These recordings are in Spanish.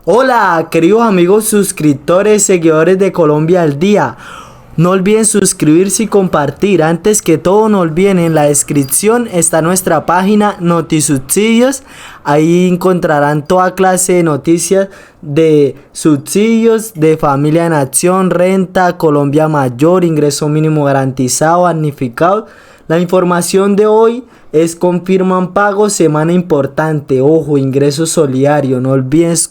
Hola, queridos amigos suscriptores, seguidores de Colombia al Día. No olviden suscribirse y compartir. Antes que todo, no olviden, en la descripción está nuestra página Notisubsidios. Ahí encontrarán toda clase de noticias de subsidios, de Familia en Acción, renta, Colombia Mayor, ingreso mínimo garantizado, damnificado. La información de hoy es confirman pago, semana importante, ojo, ingreso solidario. No olvides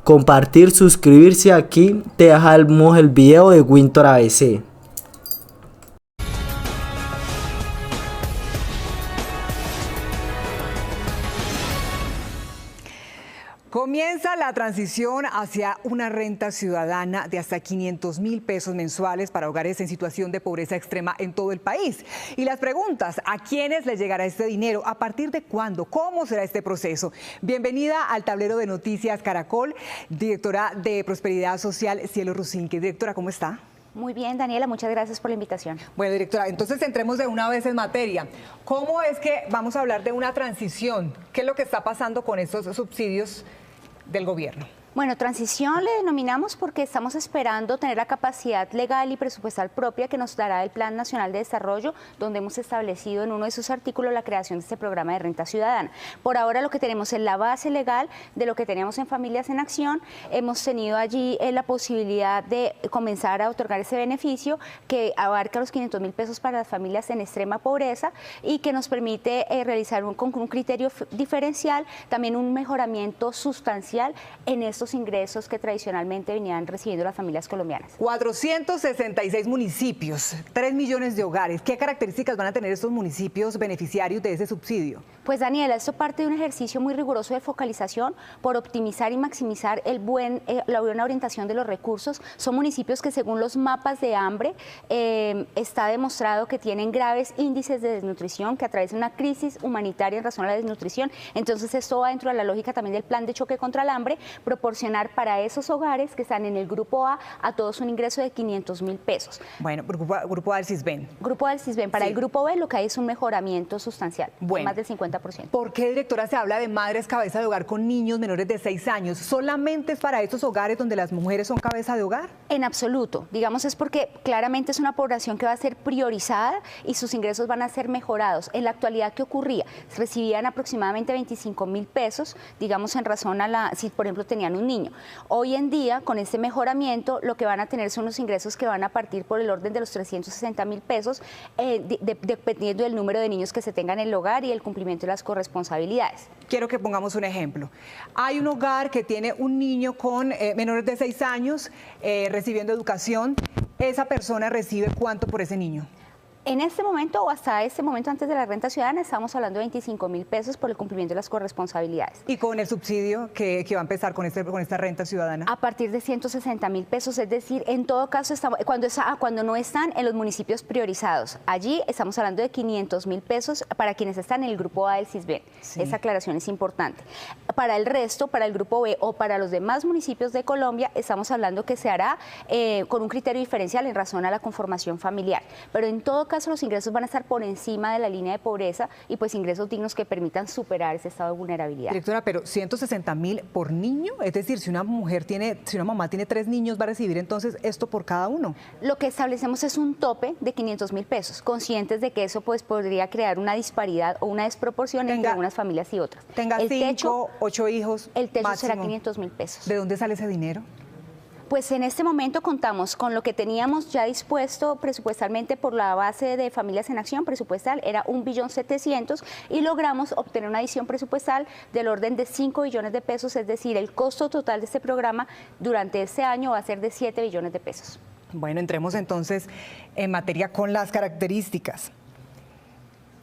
compartir, suscribirse. Aquí te dejamos el video de Winter ABC. Comienza la transición hacia una renta ciudadana de hasta 500.000 pesos mensuales para hogares en situación de pobreza extrema en todo el país. Y las preguntas, ¿a quiénes les llegará este dinero? ¿A partir de cuándo? ¿Cómo será este proceso? Bienvenida al tablero de noticias Caracol, directora de Prosperidad Social, Cielo Rusinque. Directora, ¿cómo está? Muy bien, Daniela, muchas gracias por la invitación. Bueno, directora, entonces entremos de una vez en materia. ¿Cómo es que vamos a hablar de una transición? ¿Qué es lo que está pasando con estos subsidios del gobierno? Bueno, transición le denominamos porque estamos esperando tener la capacidad legal y presupuestal propia que nos dará el Plan Nacional de Desarrollo, donde hemos establecido en uno de sus artículos la creación de este programa de renta ciudadana. Por ahora lo que tenemos es la base legal de lo que teníamos en Familias en Acción. Hemos tenido allí la posibilidad de comenzar a otorgar ese beneficio que abarca los 500.000 pesos para las familias en extrema pobreza y que nos permite realizar con un criterio diferencial, también un mejoramiento sustancial en estos ingresos que tradicionalmente venían recibiendo las familias colombianas. 466 municipios, 3 millones de hogares. ¿Qué características van a tener estos municipios beneficiarios de ese subsidio? Pues Daniela, esto parte de un ejercicio muy riguroso de focalización por optimizar y maximizar la buena orientación de los recursos. Son municipios que según los mapas de hambre está demostrado que tienen graves índices de desnutrición, que atraviesan una crisis humanitaria en razón a la desnutrición. Entonces esto va dentro de la lógica también del plan de choque contra el hambre, proporcionar para esos hogares que están en el grupo A todos un ingreso de 500.000 pesos. Bueno, grupo A del CISBEN. Grupo A del CISBEN. Para el grupo B lo que hay es un mejoramiento sustancial, bueno, más del 50%. ¿Por qué, directora, se habla de madres cabeza de hogar con niños menores de 6 años? ¿Solamente es para esos hogares donde las mujeres son cabeza de hogar? En absoluto. Digamos, es porque claramente es una población que va a ser priorizada y sus ingresos van a ser mejorados. En la actualidad, ¿qué ocurría? Recibían aproximadamente 25.000 pesos, digamos, en razón a si por ejemplo tenían un niño. Hoy en día, con este mejoramiento, lo que van a tener son unos ingresos que van a partir por el orden de los 360.000 pesos, dependiendo del número de niños que se tengan en el hogar y el cumplimiento de las corresponsabilidades. Quiero que pongamos un ejemplo. Hay un hogar que tiene un niño con menores de 6 años recibiendo educación. ¿Esa persona recibe cuánto por ese niño? En este momento o hasta este momento antes de la renta ciudadana estamos hablando de 25.000 pesos por el cumplimiento de las corresponsabilidades. ¿Y con el subsidio que va a empezar con esta renta ciudadana? A partir de 160.000 pesos, es decir, en todo caso cuando no están en los municipios priorizados. Allí estamos hablando de 500.000 pesos para quienes están en el grupo A del CISBEN. Sí. Esa aclaración es importante. Para el resto, para el grupo B o para los demás municipios de Colombia, estamos hablando que se hará con un criterio diferencial en razón a la conformación familiar. Pero en todo caso los ingresos van a estar por encima de la línea de pobreza y pues ingresos dignos que permitan superar ese estado de vulnerabilidad. Directora, pero 160.000 por niño, es decir, si una mamá tiene 3 niños, ¿va a recibir entonces esto por cada uno? Lo que establecemos es un tope de 500.000 pesos, conscientes de que eso pues podría crear una disparidad o una desproporción entre algunas familias y otras. Tenga 5, 8 hijos. El techo máximo. será 500.000 pesos. ¿De dónde sale ese dinero? Pues en este momento contamos con lo que teníamos ya dispuesto presupuestalmente por la base de Familias en Acción presupuestal, era 1.700.000.000 y logramos obtener una adición presupuestal del orden de 5 billones de pesos, es decir, el costo total de este programa durante este año va a ser de 7 billones de pesos. Bueno, entremos entonces en materia con las características.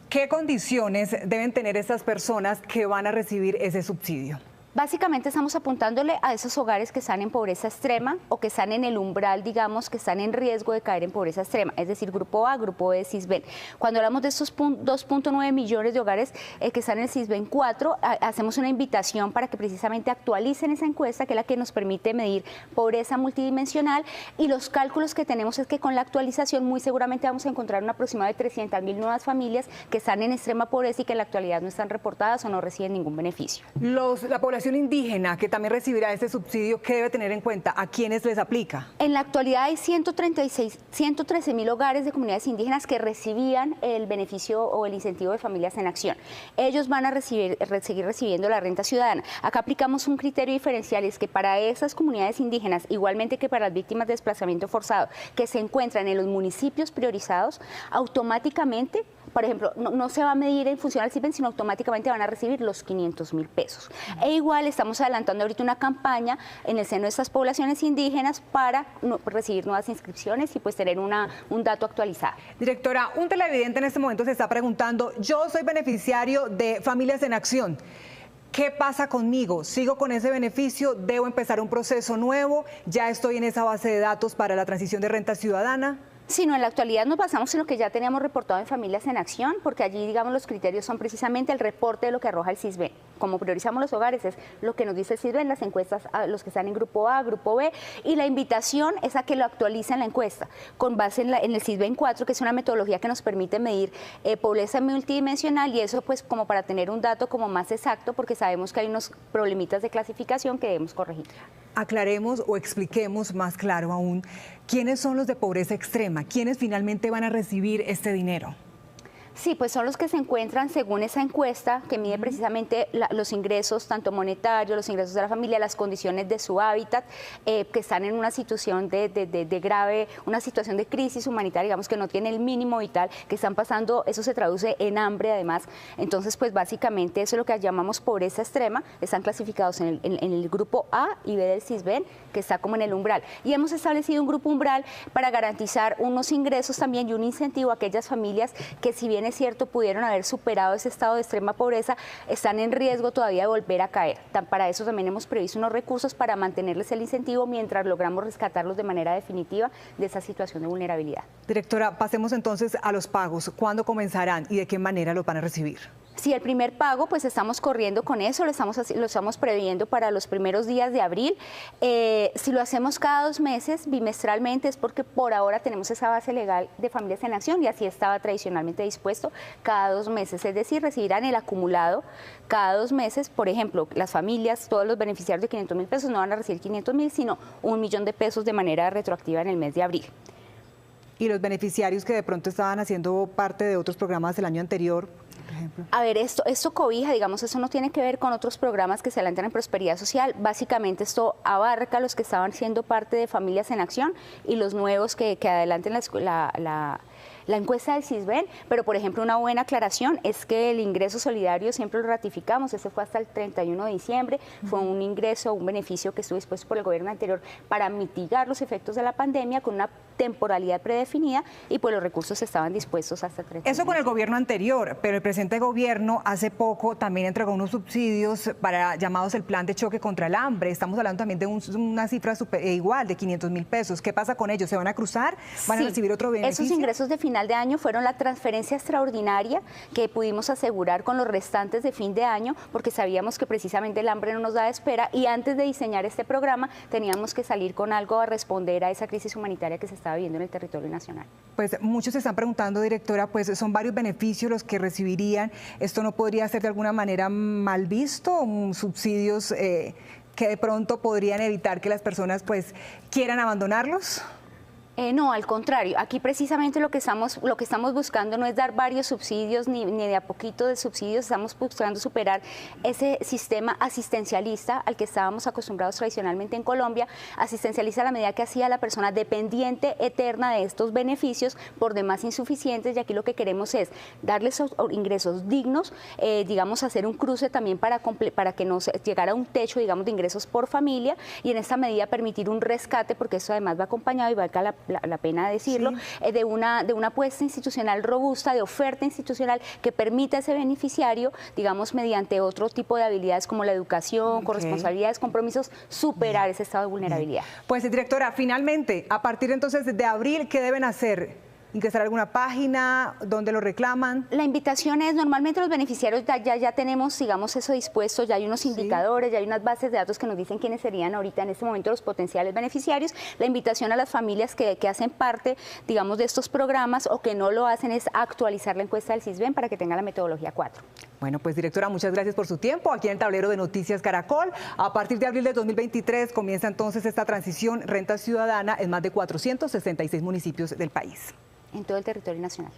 ¿Qué condiciones deben tener estas personas que van a recibir ese subsidio? Básicamente estamos apuntándole a esos hogares que están en pobreza extrema o que están en el umbral, digamos, que están en riesgo de caer en pobreza extrema, es decir, grupo A, grupo B, CISBEN. Cuando hablamos de estos 2.9 millones de hogares que están en el CISBEN 4, hacemos una invitación para que precisamente actualicen esa encuesta, que es la que nos permite medir pobreza multidimensional, y los cálculos que tenemos es que con la actualización muy seguramente vamos a encontrar un aproximado de 300.000 nuevas familias que están en extrema pobreza y que en la actualidad no están reportadas o no reciben ningún beneficio. La población población indígena que también recibirá este subsidio, ¿qué debe tener en cuenta? ¿A quiénes les aplica? En la actualidad hay 113.000 hogares de comunidades indígenas que recibían el beneficio o el incentivo de Familias en Acción. Ellos van a seguir recibiendo la renta ciudadana. Acá aplicamos un criterio diferencial, es que para esas comunidades indígenas, igualmente que para las víctimas de desplazamiento forzado, que se encuentran en los municipios priorizados, automáticamente, por ejemplo, no se va a medir en función al CISBEN, sino automáticamente van a recibir los 500.000 pesos. E igual estamos adelantando ahorita una campaña en el seno de estas poblaciones indígenas para recibir nuevas inscripciones y pues tener un dato actualizado. Directora, un televidente en este momento se está preguntando, yo soy beneficiario de Familias en Acción. ¿Qué pasa conmigo? ¿Sigo con ese beneficio? ¿Debo empezar un proceso nuevo? ¿Ya estoy en esa base de datos para la transición de renta ciudadana? Sino en la actualidad nos basamos en lo que ya teníamos reportado en Familias en Acción, porque allí, digamos, los criterios son precisamente el reporte de lo que arroja el CISBEN. Como priorizamos los hogares, es lo que nos dice el CISBEN, las encuestas a los que están en grupo A, grupo B, y la invitación es a que lo actualicen la encuesta, con base en el CISBEN 4, que es una metodología que nos permite medir pobreza multidimensional, y eso pues como para tener un dato como más exacto, porque sabemos que hay unos problemitas de clasificación que debemos corregir. Aclaremos o expliquemos más claro aún, ¿quiénes son los de pobreza extrema? ¿Quiénes finalmente van a recibir este dinero? Sí, pues son los que se encuentran según esa encuesta que mide precisamente los ingresos, tanto monetarios, los ingresos de la familia, las condiciones de su hábitat, que están en una situación de grave, una situación de crisis humanitaria, digamos que no tiene el mínimo vital, que están pasando, eso se traduce en hambre además. Entonces, pues básicamente eso es lo que llamamos pobreza extrema, están clasificados en el grupo A y B del CISBEN, que está como en el umbral. Y hemos establecido un grupo umbral para garantizar unos ingresos también y un incentivo a aquellas familias que, si bien es cierto, pudieron haber superado ese estado de extrema pobreza, están en riesgo todavía de volver a caer. Para eso también hemos previsto unos recursos para mantenerles el incentivo mientras logramos rescatarlos de manera definitiva de esa situación de vulnerabilidad. Directora, pasemos entonces a los pagos. ¿Cuándo comenzarán y de qué manera los van a recibir? Sí, el primer pago, pues estamos corriendo con eso, lo estamos previendo para los primeros días de abril. Si lo hacemos cada 2 meses, bimestralmente, es porque por ahora tenemos esa base legal de Familias en Acción y así estaba tradicionalmente dispuesto cada 2 meses. Es decir, recibirán el acumulado cada 2 meses. Por ejemplo, las familias, todos los beneficiarios de 500.000 pesos no van a recibir 500.000, sino 1 millón de pesos de manera retroactiva en el mes de abril. ¿Y los beneficiarios que de pronto estaban haciendo parte de otros programas del año anterior? A ver, esto cobija, digamos, eso no tiene que ver con otros programas que se adelantan en prosperidad social. Básicamente esto abarca a los que estaban siendo parte de Familias en Acción y los nuevos que adelanten la encuesta del CISBEN, pero por ejemplo una buena aclaración es que el ingreso solidario siempre lo ratificamos, ese fue hasta el 31 de diciembre, fue un ingreso, un beneficio que estuvo dispuesto por el gobierno anterior para mitigar los efectos de la pandemia con una temporalidad predefinida y pues los recursos estaban dispuestos hasta el 31. Eso con el gobierno anterior, pero el presente gobierno hace poco también entregó unos subsidios para llamados el plan de choque contra el hambre. Estamos hablando también de una cifra igual de 500.000 pesos. ¿Qué pasa con ellos? ¿Se van a cruzar? ¿Van a recibir otro beneficio? Esos ingresos de final de año fueron la transferencia extraordinaria que pudimos asegurar con los restantes de fin de año, porque sabíamos que precisamente el hambre no nos da espera y antes de diseñar este programa teníamos que salir con algo a responder a esa crisis humanitaria que se estaba viviendo en el territorio nacional. Pues muchos se están preguntando, directora, pues son varios beneficios los que recibirían. ¿Esto no podría ser de alguna manera mal visto? ¿Subsidios que de pronto podrían evitar que las personas pues quieran abandonarlos? No, al contrario, aquí precisamente lo que estamos buscando no es dar varios subsidios ni de a poquito de subsidios, estamos buscando superar ese sistema asistencialista al que estábamos acostumbrados tradicionalmente en Colombia, asistencialista a la medida que hacía la persona dependiente eterna de estos beneficios, por demás insuficientes, y aquí lo que queremos es darles ingresos dignos, digamos hacer un cruce también para que nos llegara a un techo, digamos, de ingresos por familia y en esta medida permitir un rescate, porque eso además va acompañado y valga la pena decirlo, sí, de una apuesta institucional robusta, de oferta institucional que permita a ese beneficiario, digamos, mediante otro tipo de habilidades como la educación, con responsabilidades, compromisos, superar ese estado de vulnerabilidad. Pues, directora, finalmente, a partir entonces de abril, ¿qué deben hacer? ¿Ingresar a alguna página? ¿Dónde lo reclaman? La invitación es, normalmente los beneficiarios ya tenemos, digamos, eso dispuesto, ya hay unos indicadores, ya hay unas bases de datos que nos dicen quiénes serían ahorita en este momento los potenciales beneficiarios. La invitación a las familias que hacen parte, digamos, de estos programas o que no lo hacen es actualizar la encuesta del CISBEN para que tenga la metodología 4. Bueno, pues directora, muchas gracias por su tiempo aquí en el tablero de Noticias Caracol. A partir de abril de 2023 comienza entonces esta transición renta ciudadana en más de 466 municipios del país. En todo el territorio nacional.